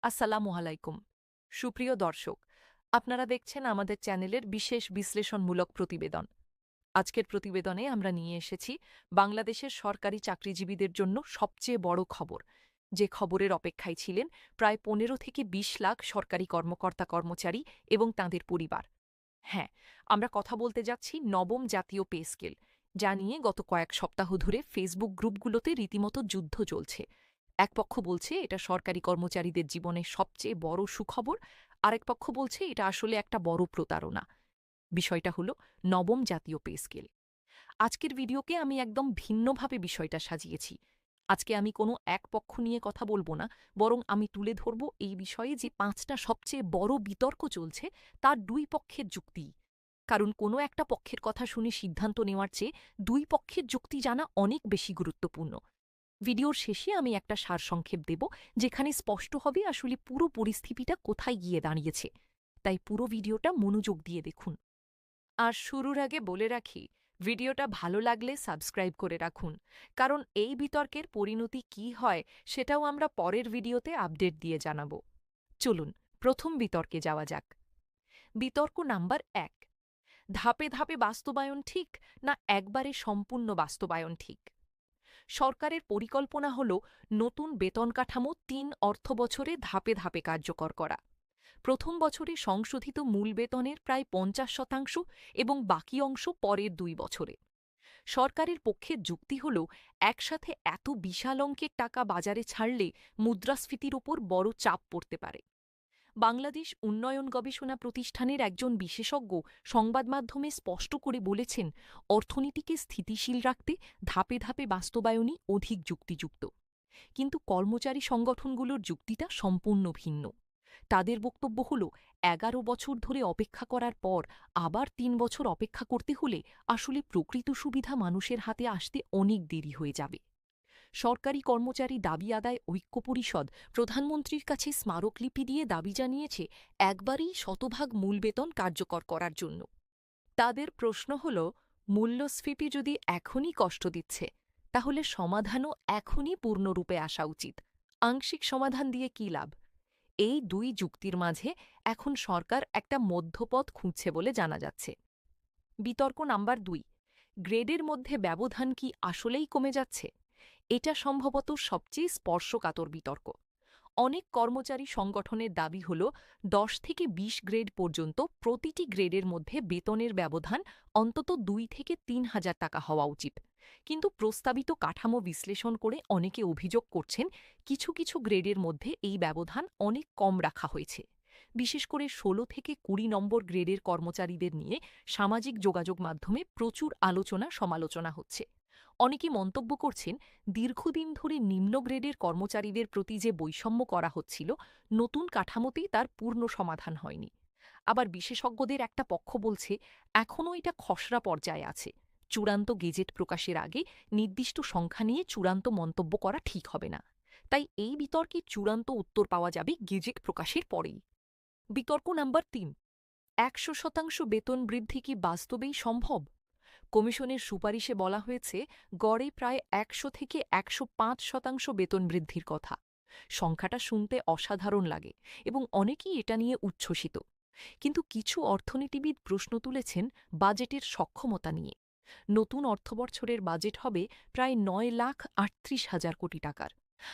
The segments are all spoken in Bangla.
আসসালামু আলাইকুম। সুপ্রিয় দর্শক, আপনারা দেখছেন আমাদের চ্যানেলের বিশেষ বিশ্লেষণমূলক প্রতিবেদন। আজকের প্রতিবেদনে আমরা নিয়ে এসেছি বাংলাদেশের সরকারি চাকরিজীবীদের জন্য সবচেয়ে বড় খবর, যে খবরের অপেক্ষায় ছিলেন প্রায় ১৫ থেকে ২০ লাখ সরকারি কর্মকর্তা-কর্মচারী এবং তাঁদের পরিবার। হ্যাঁ, আমরা কথা বলতে যাচ্ছি নবম জাতীয় পে স্কেল, যা নিয়ে গত কয়েক সপ্তাহ ধরে ফেসবুক গ্রুপগুলোতে রীতিমতো যুদ্ধ চলছে। এক পক্ষ বলছে এটা সরকারি কর্মচারীদের জীবনে সবচেয়ে বড় সুখবর, আরেক পক্ষ বলছে এটা আসলে একটা বড় প্রতারণা। বিষয়টা হলো নবম জাতীয় পে স্কেল। আজকের ভিডিওকে আমি একদম ভিন্নভাবে বিষয়টা সাজিয়েছি। আজকে আমি কোনো এক পক্ষ নিয়ে কথা বলবো না, বরং আমি তুলে ধরব এই বিষয়ে যে ৫টা সবচেয়ে বড় বিতর্ক চলছে তার ২ পক্ষের যুক্তি। কারণ কোনো একটা পক্ষের কথা শুনে সিদ্ধান্ত নেওয়ার চেয়ে ২ পক্ষের যুক্তি জানা অনেক বেশি গুরুত্বপূর্ণ। ভিডিওর শেষে আমি একটা সারসংক্ষেপ দেব, যেখানে স্পষ্ট হবে আসলে পুরো পরিস্থিতিটা কোথায় গিয়ে দাঁড়িয়েছে। তাই পুরো ভিডিওটা মনোযোগ দিয়ে দেখুন। আর শুরুর আগে বলে রাখি, ভিডিওটা ভালো লাগলে সাবস্ক্রাইব করে রাখুন, কারণ এই বিতর্কের পরিণতি কী হয় সেটাও আমরা পরের ভিডিওতে আপডেট দিয়ে জানাব। চলুন প্রথম বিতর্কে যাওয়া যাক। বিতর্ক নাম্বার ১, ধাপে ধাপে বাস্তবায়ন ঠিক না একবারে সম্পূর্ণ বাস্তবায়ন ঠিক? সরকারের পরিকল্পনা হল নতুন বেতন কাঠামো ৩ অর্থবছরে ধাপে ধাপে কার্যকর করা। প্রথম বছরে সংশোধিত মূল বেতনের প্রায় ৫০% এবং বাকি অংশ পরের ২ বছরে। সরকারের পক্ষের যুক্তি হল একসাথে এত বিশাল অঙ্কের টাকা বাজারে ছাড়লে মুদ্রাস্ফীতির ওপর বড় চাপ পড়তে পারে। বাংলাদেশ উন্নয়ন গবেষণা প্রতিষ্ঠানের একজন বিশেষজ্ঞ সংবাদ মাধ্যমে স্পষ্ট করে বলেছেন, অর্থনীতিকে স্থিতিশীল রাখতে ধাপে ধাপে বাস্তবায়নই অধিক যুক্তিযুক্ত। কিন্তু কর্মচারী সংগঠনগুলোর যুক্তিটা সম্পূর্ণ ভিন্ন। তাদের বক্তব্য হল, ১১ বছর ধরে অপেক্ষা করার পর আবার ৩ বছর অপেক্ষা করতে হলে আসলে প্রকৃত সুবিধা মানুষের হাতে আসতে অনেক দেরি হয়ে যাবে। সরকারি কর্মচারী দাবি আদায় ঐক্য পরিষদ প্রধানমন্ত্রীর কাছে স্মারকলিপি দিয়ে দাবি জানিয়েছে একবারেই শতভাগ মূল বেতন কার্যকর করার জন্য। তাদের প্রশ্ন হল, মূল্যস্ফীতি যদি এখনই কষ্ট দিচ্ছে, তাহলে সমাধানও এখনই পূর্ণরূপে আসা উচিত। আংশিক সমাধান দিয়ে কী লাভ? এই ২ যুক্তির মাঝে এখন সরকার একটা মধ্যপথ খুঁজছে বলে জানা যাচ্ছে। বিতর্ক নাম্বার ২, গ্রেডের মধ্যে ব্যবধান কি আসলেই কমে যাচ্ছে? এটা সম্ভবত সবচেয়ে স্পর্শকাতর বিতর্ক। অনেক কর্মচারী সংগঠনের দাবি হল ১০ থেকে ২০ গ্রেড পর্যন্ত প্রতিটি গ্রেডের মধ্যে বেতনের ব্যবধান অন্তত ২ থেকে ৩ হাজার টাকা হওয়া উচিত। কিন্তু প্রস্তাবিত কাঠামো বিশ্লেষণ করে অনেকে অভিযোগ করছেন, কিছু কিছু গ্রেডের মধ্যে এই ব্যবধান অনেক কম রাখা হয়েছে। বিশেষ করে ১৬ থেকে ২০ নম্বর গ্রেডের কর্মচারীদের নিয়ে সামাজিক যোগাযোগ মাধ্যমে প্রচুর আলোচনা সমালোচনা হচ্ছে। অনেকে মন্তব্য করছেন, দীর্ঘদিন ধরে নিম্ন গ্রেডের কর্মচারীদের প্রতি যে বৈষম্য করা হচ্ছিল, নতুন কাঠামোতেই তার পূর্ণ সমাধান হয়নি। আবার বিশেষজ্ঞদের একটা পক্ষ বলছে, এখনও এটা খসড়া পর্যায়ে আছে। চূড়ান্ত গেজেট প্রকাশের আগে নির্দিষ্ট সংখ্যা নিয়ে চূড়ান্ত মন্তব্য করা ঠিক হবে না। তাই এই বিতর্কে চূড়ান্ত উত্তর পাওয়া যাবে গেজেট প্রকাশের পরেই। বিতর্ক নাম্বার ৩, ১০০% বেতন বৃদ্ধি কি বাস্তবেই সম্ভব? কমিশনের সুপারিশে বলা হয়েছে, গড়ে প্রায় ১০০ থেকে ১০৫% বেতন বৃদ্ধির কথা। সংখ্যাটা শুনতে অসাধারণ লাগে এবং অনেকেই এটা নিয়ে উচ্ছ্বসিত। কিন্তু কিছু অর্থনীতিবিদ প্রশ্ন তুলেছেন বাজেটের সক্ষমতা নিয়ে। নতুন অর্থবছরের বাজেট হবে প্রায় ৯,৩৮,০০০ কোটি টাকার।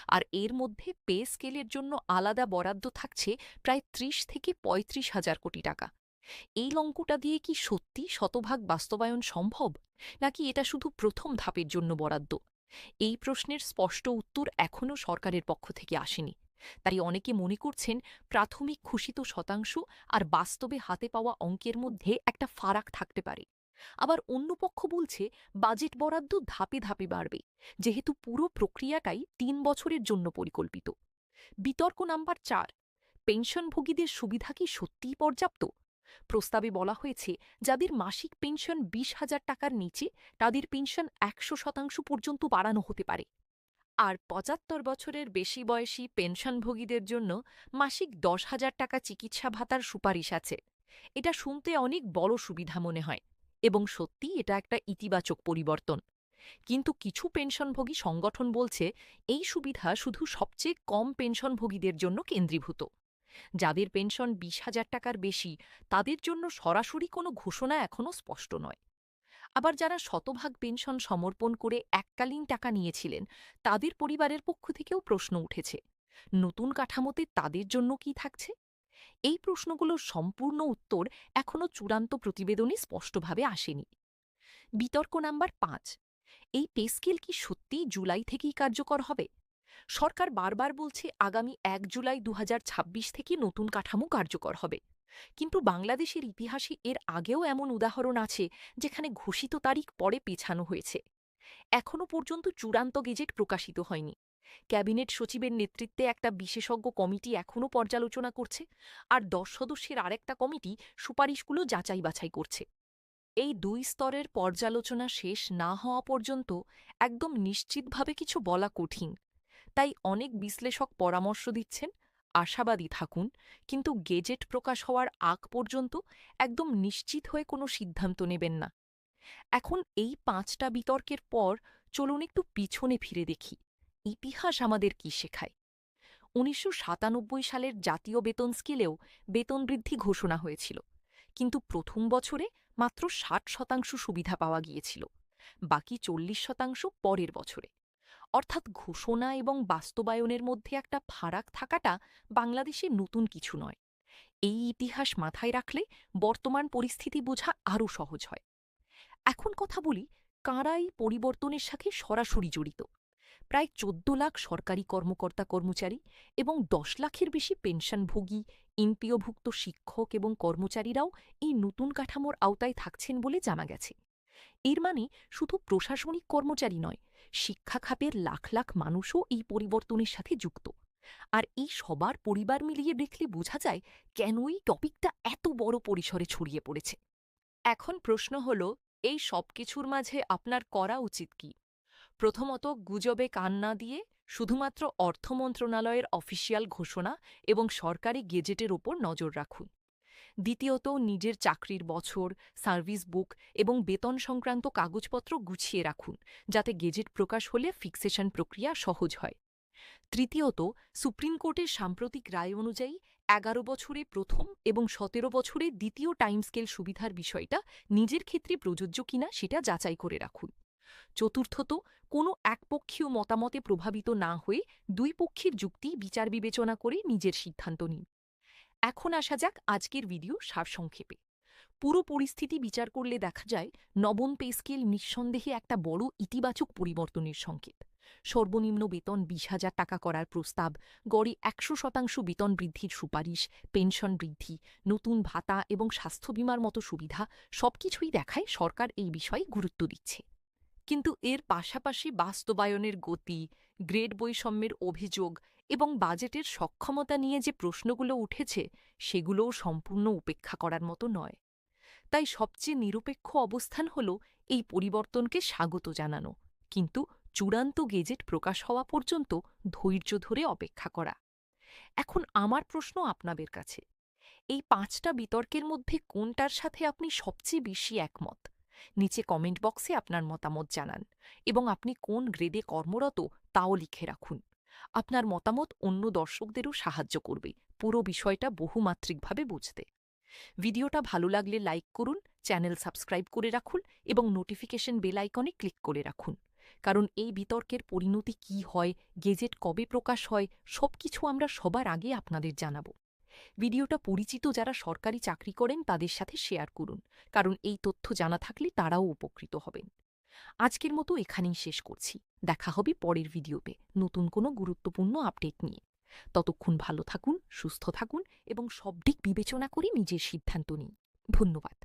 আর এর মধ্যে পে স্কেলের জন্য আলাদা বরাদ্দ থাকছে প্রায় ৩০ থেকে ৩৫,০০০ কোটি টাকা। এই অঙ্কটা দিয়ে কি সত্যি শতভাগ বাস্তবায়ন সম্ভব, নাকি এটা শুধু প্রথম ধাপের জন্য বরাদ্দ? এই প্রশ্নের স্পষ্ট উত্তর এখনও সরকারের পক্ষ থেকে আসেনি। তাই অনেকে মনে করছেন, প্রাথমিক ঘোষিত শতাংশ আর বাস্তবে হাতে পাওয়া অঙ্কের মধ্যে একটা ফারাক থাকতে পারে। আবার অন্য পক্ষ বলছে, বাজেট বরাদ্দ ধাপে ধাপে বাড়বে, যেহেতু পুরো প্রক্রিয়াটাই ৩ বছরের জন্য পরিকল্পিত। বিতর্ক নাম্বার ৪, পেনশনভোগীদের সুবিধা কি সত্যিই পর্যাপ্ত? প্রস্তাবে বলা হয়েছে, যাদের মাসিক পেনশন ২০,০০০ টাকার নিচে, তাদের পেনশন ১০০% পর্যন্ত বাড়ানো হতে পারে। আর ৭৫ বছরের বেশি বয়সী পেনশনভোগীদের জন্য মাসিক ১০,০০০ টাকা চিকিৎসা ভাতার সুপারিশ আছে। এটা শুনতে অনেক বড় সুবিধা মনে হয়, এবং সত্যিই এটা একটা ইতিবাচক পরিবর্তন। কিন্তু কিছু পেনশনভোগী সংগঠন বলছে এই সুবিধা শুধু সবচেয়ে কম পেনশনভোগীদের জন্য কেন্দ্রীভূত। যাদের পেনশন ২০,০০০ টাকার বেশি তাদের জন্য সরাসরি কোনো ঘোষণা এখনও স্পষ্ট নয়। আবার যারা শতভাগ পেনশন সমর্পণ করে এককালীন টাকা নিয়েছিলেন তাদের পরিবারের পক্ষ থেকেও প্রশ্ন উঠেছে, নতুন কাঠামোতে তাদের জন্য কি থাকছে? এই প্রশ্নগুলোর সম্পূর্ণ উত্তর এখনও চূড়ান্ত প্রতিবেদনে স্পষ্টভাবে আসেনি। বিতর্ক নাম্বার ৫, এই পে স্কেল কি সত্যিই জুলাই থেকেই কার্যকর হবে? সরকার বারবার বলছে আগামী ১ জুলাই ২০২৬ থেকে নতুন কাঠামো কার্যকর হবে। কিন্তু বাংলাদেশের ইতিহাসে এর আগেও এমন উদাহরণ আছে যেখানে ঘোষিত তারিখ পরে পেছানো হয়েছে। এখনও পর্যন্ত চূড়ান্ত গেজেট প্রকাশিত হয়নি। ক্যাবিনেট সচিবের নেতৃত্বে একটা বিশেষজ্ঞ কমিটি এখনও পর্যালোচনা করছে, আর ১০ সদস্যের আরেকটা কমিটি সুপারিশগুলো যাচাই বাছাই করছে। এই ২ স্তরের পর্যালোচনা শেষ না হওয়া পর্যন্ত একদম নিশ্চিতভাবে কিছু বলা কঠিন। তাই অনেক বিশ্লেষক পরামর্শ দিচ্ছেন, আশাবাদী থাকুন, কিন্তু গেজেট প্রকাশ হওয়ার আগ পর্যন্ত একদম নিশ্চিত হয়ে কোনো সিদ্ধান্ত নেবেন না। এখন এই ৫টা বিতর্কের পর চলুন একটু পিছনে ফিরে দেখি ইতিহাস আমাদের কি শেখায়। ১৯৯৭ সালের জাতীয় বেতন স্কেলেও বেতন বৃদ্ধি ঘোষণা হয়েছিল, কিন্তু প্রথম বছরে মাত্র ৬০% সুবিধা পাওয়া গিয়েছিল, বাকি ৪০% পরের বছরে। অর্থাৎ ঘোষণা এবং বাস্তবায়নের মধ্যে একটা ফারাক থাকাটা বাংলাদেশে নতুন কিছু নয়। এই ইতিহাস মাথায় রাখলে বর্তমান পরিস্থিতি বোঝা আরও সহজ হয়। এখন কথা বলি কারা এই পরিবর্তনের সাথে সরাসরি জড়িত। প্রায় ১৪ লাখ সরকারি কর্মকর্তা কর্মচারী এবং ১০ লাখের বেশি পেনশনভোগী, এনপিওভুক্ত শিক্ষক এবং কর্মচারীরাও এই নতুন কাঠামোর আওতায় থাকছেন বলে জানা গেছে। এর মানে শুধু প্রশাসনিক কর্মচারী নয়, শিক্ষা খাতের লাখ লাখ মানুষও এই পরিবর্তনের সাথে যুক্ত। আর এই সবার পরিবার মিলিয়ে দেখলে বোঝা যায় কেন এই টপিকটা এত বড় পরিসরে ছড়িয়ে পড়েছে। এখন প্রশ্ন হল, এই সবকিছুর মাঝে আপনার করা উচিত কি? প্রথমত, গুজবে কান না দিয়ে শুধুমাত্র অর্থ মন্ত্রণালয়ের অফিসিয়াল ঘোষণা এবং সরকারি গেজেটের ওপর নজর রাখুন। দ্বিতীয়ত, নিজের চাকরির বছর, সার্ভিস বুক এবং বেতন সংক্রান্ত কাগজপত্র গুছিয়ে রাখুন, যাতে গেজেট প্রকাশ হলে ফিক্সেশন প্রক্রিয়া সহজ হয়। তৃতীয়ত, সুপ্রিম কোর্টের সাম্প্রতিক রায় অনুযায়ী ১১ বছরে প্রথম এবং ১৭ বছরে দ্বিতীয় টাইম স্কেল সুবিধার বিষয়টা নিজের ক্ষেত্রে প্রযোজ্য কিনা সেটা যাচাই করে রাখুন। চতুর্থত, কোনো একপক্ষীয় মতামতে প্রভাবিত না হয়ে দুই পক্ষের যুক্তি বিচার বিবেচনা করে নিজের সিদ্ধান্ত নিন। এখন আসা যাক আজকের ভিডিও সারসংক্ষেপে। পুরো পরিস্থিতি বিচার করলে দেখা যায় নবম পে স্কেল নিঃসন্দেহে একটা বড় ইতিবাচক পরিবর্তনের সংকেত। সর্বনিম্ন বেতন ২০,০০০ টাকা করার প্রস্তাব, গড়ে ১০০% বেতন বৃদ্ধির সুপারিশ, পেনশন বৃদ্ধি, নতুন ভাতা এবং স্বাস্থ্য বীমার মতো সুবিধা সবকিছুই দেখায় সরকার এই বিষয়ে গুরুত্ব দিচ্ছে। কিন্তু এর পাশাপাশি বাস্তবায়নের গতি, গ্রেড বৈষম্যের অভিযোগ এবং বাজেটের সক্ষমতা নিয়ে যে প্রশ্নগুলো উঠেছে সেগুলোও সম্পূর্ণ উপেক্ষা করার মতো নয়। তাই সবচেয়ে নিরপেক্ষ অবস্থান হল এই পরিবর্তনকে স্বাগত জানানো, কিন্তু চূড়ান্ত গেজেট প্রকাশ হওয়া পর্যন্ত ধৈর্য ধরে অপেক্ষা করা। এখন আমার প্রশ্ন আপনাদের কাছে, এই ৫টা বিতর্কের মধ্যে কোনটার সাথে আপনি সবচেয়ে বেশি একমত? নিচে কমেন্ট বক্সে আপনার মতামত জানান, এবং আপনি কোন গ্রেডে কর্মরত তাও লিখে রাখুন। আপনার মতামত অন্য দর্শকদেরও সাহায্য করবে পুরো বিষয়টা বহুমাত্রিকভাবে বুঝতে। ভিডিওটা ভালো লাগলে লাইক করুন, চ্যানেল সাবস্ক্রাইব করে রাখুন এবং নোটিফিকেশন বেল আইকনে ক্লিক করে রাখুন। কারণ এই বিতর্কের পরিণতি কি হয়, গেজেট কবে প্রকাশ হয়, সবকিছু আমরা সবার আগে আপনাদের জানাবো। ভিডিওটা পরিচিত যারা সরকারি চাকরি করেন তাদের সাথে শেয়ার করুন, কারণ এই তথ্য জানা থাকলে তারাও উপকৃত হবেন। আজকের মতো এখানেই শেষ করছি। দেখা হবে পরের ভিডিওতে নতুন কোনো গুরুত্বপূর্ণ আপডেট নিয়ে। ততক্ষণ ভালো থাকুন, সুস্থ থাকুন এবং সব দিক বিবেচনা করে নিজের সিদ্ধান্ত নিন। ধন্যবাদ।